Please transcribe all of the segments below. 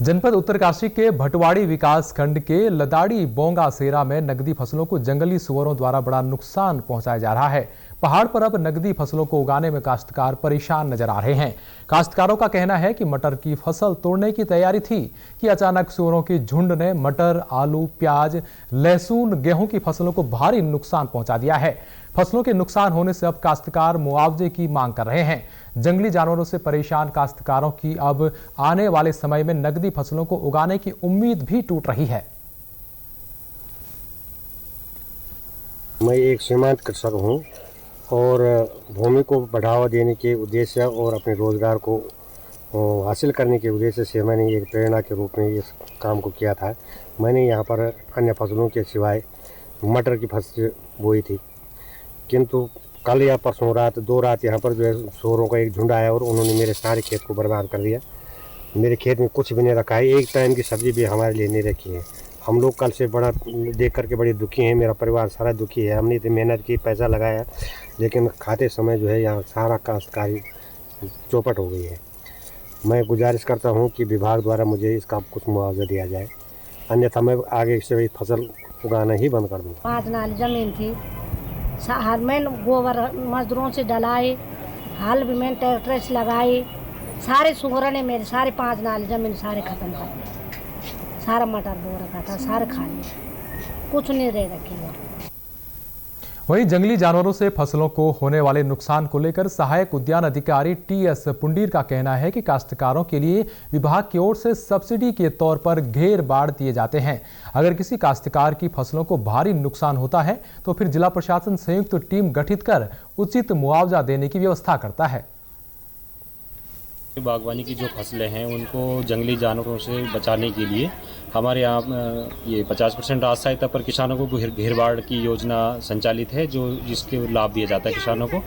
जनपद उत्तरकाशी के भटवाड़ी विकास खंड के लदाड़ी बोंगा सेरा में नकदी फसलों को जंगली सुअरों द्वारा बड़ा नुकसान पहुंचाया जा रहा है। पहाड़ पर अब नकदी फसलों को उगाने में काश्तकार परेशान नजर आ रहे हैं। काश्तकारों का कहना है कि मटर की फसल तोड़ने की तैयारी थी कि अचानक सुअरों के झुंड ने मटर, आलू, प्याज, लहसुन, गेहूं की फसलों को भारी नुकसान पहुंचा दिया है। फसलों के नुकसान होने से अब काश्तकार मुआवजे की मांग कर रहे हैं। जंगली जानवरों से परेशान काश्तकारों की अब आने वाले समय में नकदी फसलों को उगाने की उम्मीद भी टूट रही है। मैं एक सीमांत कृषक हूं और भूमि को बढ़ावा देने के उद्देश्य और अपने रोजगार को हासिल करने के उद्देश्य से मैंने एक प्रेरणा के रूप में इस काम को किया था। मैंने यहाँ पर अन्य फसलों के सिवाय मटर की फसल बोई थी, किंतु कल या परसों रात 2 रात यहाँ पर जो है सुअरों का एक झुंड आया और उन्होंने मेरे सारे खेत को बर्बाद कर दिया। मेरे खेत में कुछ भी नहीं रखा है, एक टाइम की सब्जी भी हमारे लिए नहीं रखी है। हम लोग कल से बड़ा देख करके बड़े दुखी हैं, मेरा परिवार सारा दुखी है। हमने इतनी मेहनत की, पैसा लगाया, लेकिन खाते समय जो है यहाँ सारा काश्तकारी चौपट हो गई है। मैं गुजारिश करता हूँ कि विभाग द्वारा मुझे इसका कुछ मुआवजा दिया जाए, अन्यथा मैं आगे से फसल उगाना ही बंद कर दूँगा। 5 नाली जमीन थी, हर में गोबर मजदूरों से डलाए, हल भी मैंने ट्रैक्टर से लगाए। सारे सुअरों ने मेरे सारे 5 नाली जमीन सारे खत्म कर दिए। सारा मटर बो रखा था, सारे खा लिए, कुछ नहीं रह रखी है। वहीं जंगली जानवरों से फसलों को होने वाले नुकसान को लेकर सहायक उद्यान अधिकारी टीएस पुंडीर का कहना है कि काश्तकारों के लिए विभाग की ओर से सब्सिडी के तौर पर घेर बाड़ दिए जाते हैं। अगर किसी काश्तकार की फसलों को भारी नुकसान होता है तो फिर जिला प्रशासन संयुक्त टीम गठित कर उचित मुआवजा देने की व्यवस्था करता है। बागवानी की जो फसलें हैं उनको जंगली जानवरों से बचाने के लिए हमारे यहाँ ये 50% राहत सहायता पर किसानों को घेरबाड़ की योजना संचालित है, जो जिसके लाभ दिया जाता है किसानों को।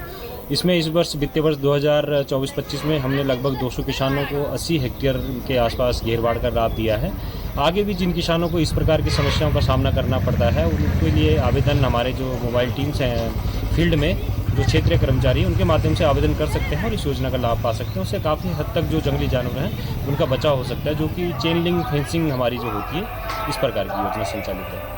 इसमें इस वर्ष वित्तीय वर्ष 2024-25 में हमने लगभग 200 किसानों को 80 हेक्टेयर के आसपास घेरबाड़ का लाभ दिया है। आगे भी जिन किसानों को इस प्रकार की समस्याओं का सामना करना पड़ता है उनके लिए आवेदन हमारे जो मोबाइल टीम्स हैं फील्ड में, जो क्षेत्रीय कर्मचारी हैं, उनके माध्यम से आवेदन कर सकते हैं और इस योजना का लाभ पा सकते हैं। उससे काफ़ी हद तक जो जंगली जानवर हैं उनका बचाव हो सकता है, जो कि चेन लिंक फेंसिंग हमारी जो होती है, इस प्रकार की योजना संचालित है।